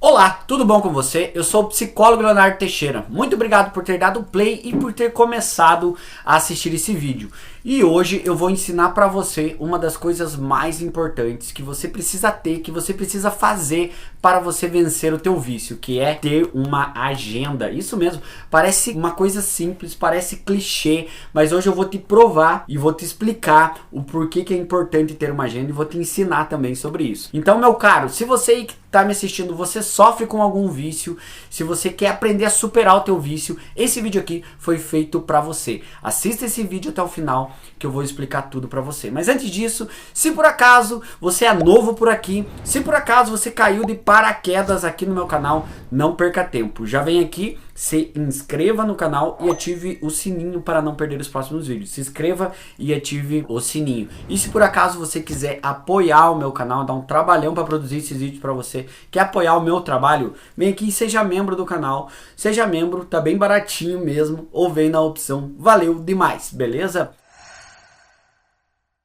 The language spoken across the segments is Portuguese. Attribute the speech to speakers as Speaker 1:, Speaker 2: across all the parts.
Speaker 1: Olá, tudo bom com você? Eu sou o psicólogo Leonardo Teixeira. Muito obrigado por ter dado play e por ter começado a assistir esse vídeo. E hoje eu vou ensinar para você uma das coisas mais importantes que você precisa ter, que você precisa fazer para você vencer o teu vício, que é ter uma agenda. Isso mesmo, parece uma coisa simples, parece clichê, mas hoje eu vou te provar e vou te explicar o porquê que é importante ter uma agenda e vou te ensinar também sobre isso. Então, meu caro, se você aí que tá me assistindo, você sofre com algum vício, se você quer aprender a superar o teu vício, esse vídeo aqui foi feito para você. Assista esse vídeo até o final que eu vou explicar tudo para você. Mas antes disso, se por acaso você é novo por aqui, se por acaso você caiu de paraquedas aqui no meu canal, não perca tempo. Já vem aqui, se inscreva no canal e ative o sininho para não perder os próximos vídeos. Se inscreva e ative o sininho. E se por acaso você quiser apoiar o meu canal, dar um trabalhão para produzir esses vídeos para você, quer apoiar o meu trabalho, vem aqui e seja membro do canal. Seja membro, tá bem baratinho mesmo, ou vem na opção valeu demais, beleza?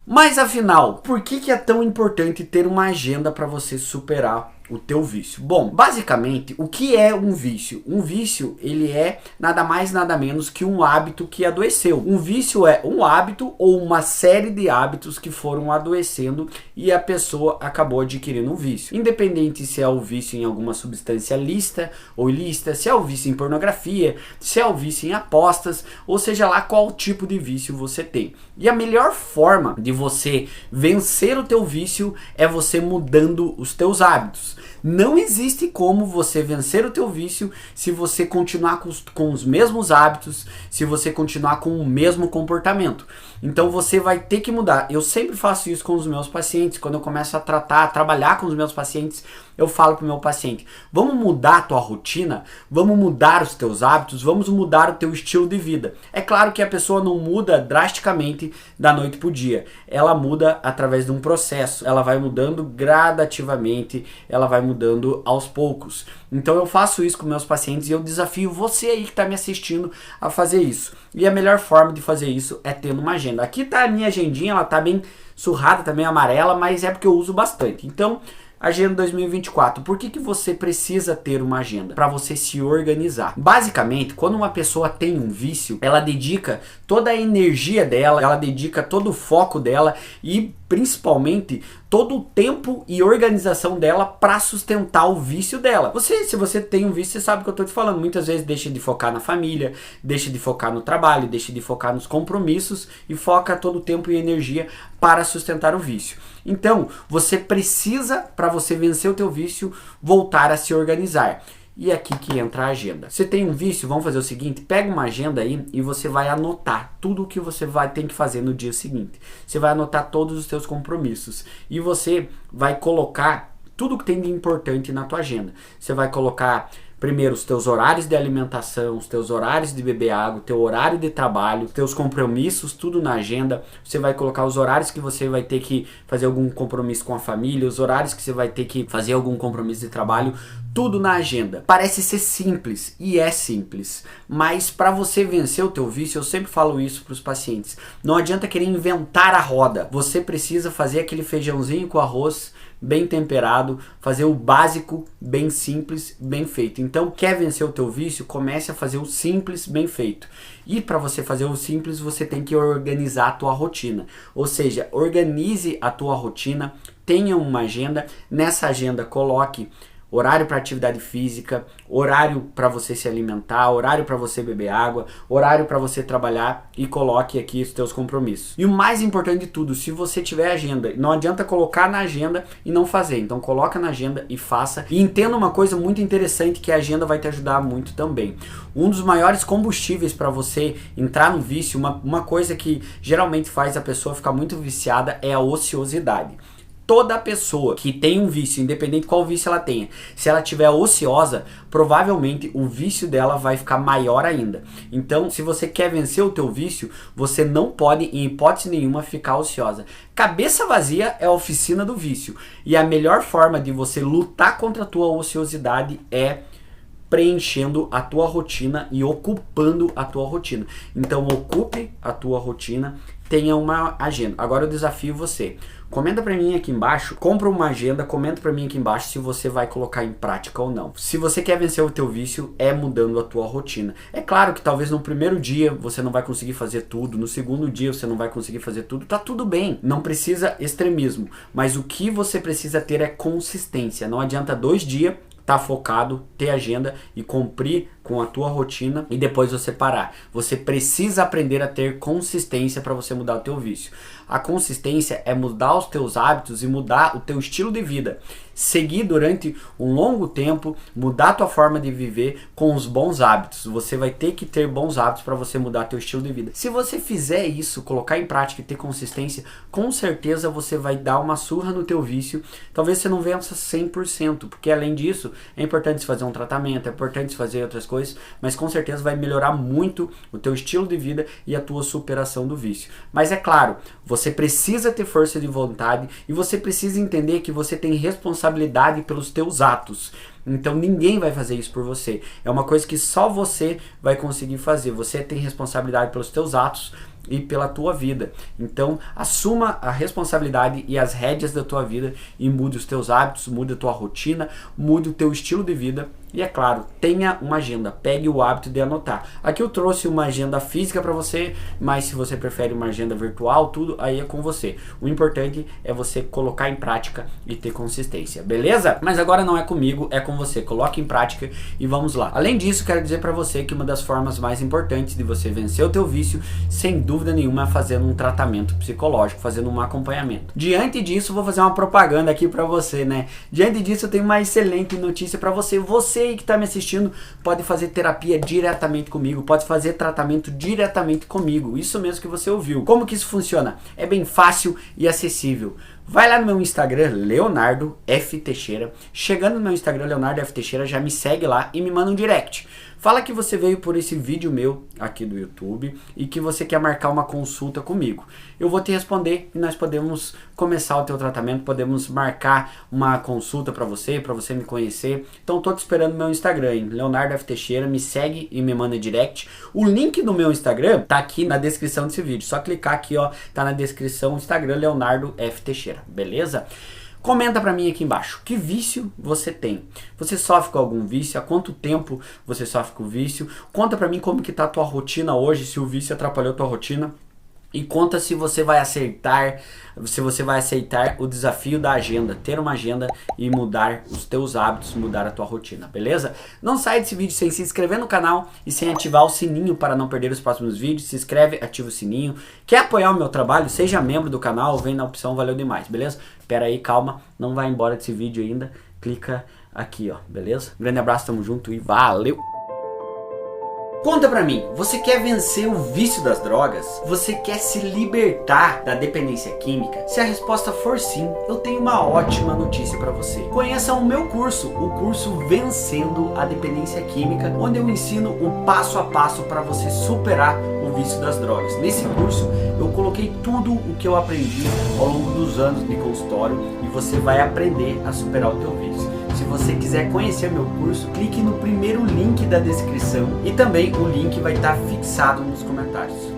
Speaker 1: Mas afinal, por que é tão importante ter uma agenda para você superar o teu vício? Bom, basicamente, o que é um vício? Um vício, ele é nada mais nada menos que um hábito que adoeceu. Um vício é um hábito ou uma série de hábitos que foram adoecendo e a pessoa acabou adquirindo um vício. Independente se é o vício em alguma substância lícita ou ilícita, se é o vício em pornografia, se é o vício em apostas, ou seja lá qual tipo de vício você tem. E a melhor forma de você vencer o teu vício é você mudando os teus hábitos. Não existe como você vencer o teu vício se você continuar com os mesmos hábitos, se você continuar com o mesmo comportamento. Então você vai ter que mudar. Eu sempre faço isso com os meus pacientes. Quando eu começo a trabalhar com os meus pacientes, eu falo para o meu paciente: vamos mudar a tua rotina, vamos mudar os teus hábitos, vamos mudar o teu estilo de vida. É claro que a pessoa não muda drasticamente da noite para o dia. Ela muda através de um processo. Ela vai mudando gradativamente, ela vai mudando aos poucos. Então eu faço isso com meus pacientes e eu desafio você aí que está me assistindo a fazer isso. E a melhor forma de fazer isso é tendo uma agenda. Aqui está a minha agendinha, ela está bem surrada, também amarela, mas é porque eu uso bastante. Então, Agenda 2024. Por que você precisa ter uma agenda? Para você se organizar. Basicamente, quando uma pessoa tem um vício, ela dedica toda a energia dela, ela dedica todo o foco dela e principalmente todo o tempo e organização dela para sustentar o vício dela. Se você tem um vício, você sabe o que eu tô te falando. Muitas vezes deixa de focar na família, deixa de focar no trabalho, deixa de focar nos compromissos e foca todo o tempo e energia para sustentar o vício. Então, você precisa, para você vencer o teu vício, voltar a se organizar. E é aqui que entra a agenda. Você tem um vício, vamos fazer o seguinte: pega uma agenda aí e você vai anotar tudo o que você tem que fazer no dia seguinte. Você vai anotar todos os teus compromissos e você vai colocar tudo que tem de importante na tua agenda. Você vai colocar primeiro os teus horários de alimentação, os teus horários de beber água, o teu horário de trabalho, teus compromissos, tudo na agenda. Você vai colocar os horários que você vai ter que fazer algum compromisso com a família, os horários que você vai ter que fazer algum compromisso de trabalho, tudo na agenda. Parece ser simples, e é simples, mas para você vencer o teu vício, eu sempre falo isso para os pacientes, não adianta querer inventar a roda. Você precisa fazer aquele feijãozinho com arroz bem temperado, fazer o básico bem simples, bem feito. Então, quer vencer o teu vício? Comece a fazer o simples bem feito. E para você fazer o simples, você tem que organizar a tua rotina. Ou seja, organize a tua rotina, tenha uma agenda. Nessa agenda, coloque horário para atividade física, horário para você se alimentar, horário para você beber água, horário para você trabalhar e coloque aqui os teus compromissos. E o mais importante de tudo, se você tiver agenda, não adianta colocar na agenda e não fazer. Então coloca na agenda e faça. E entenda uma coisa muito interessante que a agenda vai te ajudar muito também. Um dos maiores combustíveis para você entrar no vício, uma coisa que geralmente faz a pessoa ficar muito viciada é a ociosidade. Toda pessoa que tem um vício, independente qual vício ela tenha, se ela tiver ociosa, provavelmente o vício dela vai ficar maior ainda. Então, se você quer vencer o teu vício, você não pode, em hipótese nenhuma, ficar ociosa. Cabeça vazia é a oficina do vício. E a melhor forma de você lutar contra a tua ociosidade é preenchendo a tua rotina e ocupando a tua rotina. Então, ocupe a tua rotina, tenha uma agenda. Agora eu desafio você. Comenta pra mim aqui embaixo, compra uma agenda, comenta pra mim aqui embaixo se você vai colocar em prática ou não. Se você quer vencer o teu vício, é mudando a tua rotina. É claro que talvez no primeiro dia você não vai conseguir fazer tudo, no segundo dia você não vai conseguir fazer tudo, tá tudo bem. Não precisa extremismo, mas o que você precisa ter é consistência. Não adianta 2 dias tá focado, ter agenda e cumprir com a tua rotina e depois você parar. Você precisa aprender a ter consistência para você mudar o teu vício. A consistência é mudar os teus hábitos e mudar o teu estilo de vida. Seguir durante um longo tempo, mudar a tua forma de viver com os bons hábitos. Você vai ter que ter bons hábitos para você mudar teu estilo de vida. Se você fizer isso, colocar em prática e ter consistência, com certeza você vai dar uma surra no teu vício. Talvez você não vença 100%, porque além disso, é importante se fazer um tratamento, é importante se fazer outras coisas, mas com certeza vai melhorar muito o teu estilo de vida e a tua superação do vício. Mas é claro, você precisa ter força de vontade e você precisa entender que você tem responsabilidade pelos teus atos. Então ninguém vai fazer isso por você. É uma coisa que só você vai conseguir fazer. Você tem responsabilidade pelos teus atos e pela tua vida. Então assuma a responsabilidade e as rédeas da tua vida e mude os teus hábitos, mude a tua rotina, mude o teu estilo de vida. E é claro, tenha uma agenda, pegue o hábito de anotar. Aqui eu trouxe uma agenda física para você, mas se você prefere uma agenda virtual, tudo aí é com você. O importante é você colocar em prática e ter consistência, beleza? Mas agora não é comigo, é com você. Coloque em prática e vamos lá. Além disso, quero dizer para você que uma das formas mais importantes de você vencer o teu vício, sem dúvida nenhuma, é fazendo um tratamento psicológico, fazendo um acompanhamento. Diante disso, vou fazer uma propaganda aqui para você, né? Diante disso, eu tenho uma excelente notícia para você. Você que está me assistindo pode fazer terapia diretamente comigo, pode fazer tratamento diretamente comigo, isso mesmo que você ouviu. Como que isso funciona? É bem fácil e acessível. Vai lá no meu Instagram, Leonardo F. Teixeira. Chegando no meu Instagram, Leonardo F. Teixeira, já me segue lá e me manda um direct. Fala que você veio por esse vídeo meu aqui do YouTube e que você quer marcar uma consulta comigo. Eu vou te responder e nós podemos começar o teu tratamento, podemos marcar uma consulta para você me conhecer. Então tô te esperando no meu Instagram, hein? Leonardo F. Teixeira, me segue e me manda direct. O link do meu Instagram tá aqui na descrição desse vídeo. Só clicar aqui, ó, tá na descrição, Instagram Leonardo F. Teixeira, beleza? Comenta pra mim aqui embaixo, que vício você tem? Você sofre com algum vício? Há quanto tempo você sofre com vício? Conta pra mim como que tá a tua rotina hoje, se o vício atrapalhou a tua rotina. E conta se você vai aceitar o desafio da agenda, ter uma agenda e mudar os teus hábitos, mudar a tua rotina, beleza? Não sai desse vídeo sem se inscrever no canal e sem ativar o sininho para não perder os próximos vídeos. Se inscreve, ativa o sininho. Quer apoiar o meu trabalho? Seja membro do canal, vem na opção Valeu Demais, beleza? Pera aí, calma, não vai embora desse vídeo ainda. Clica aqui, ó, beleza? Grande abraço, tamo junto e valeu! Conta pra mim, você quer vencer o vício das drogas? Você quer se libertar da dependência química? Se a resposta for sim, eu tenho uma ótima notícia pra você. Conheça o meu curso, o curso Vencendo a Dependência Química, onde eu ensino o passo a passo para você superar o vício das drogas. Nesse curso, eu coloquei tudo o que eu aprendi ao longo dos anos de consultório e você vai aprender a superar o teu vício. Se você quiser conhecer meu curso, clique no primeiro link da descrição e também o link vai estar fixado nos comentários.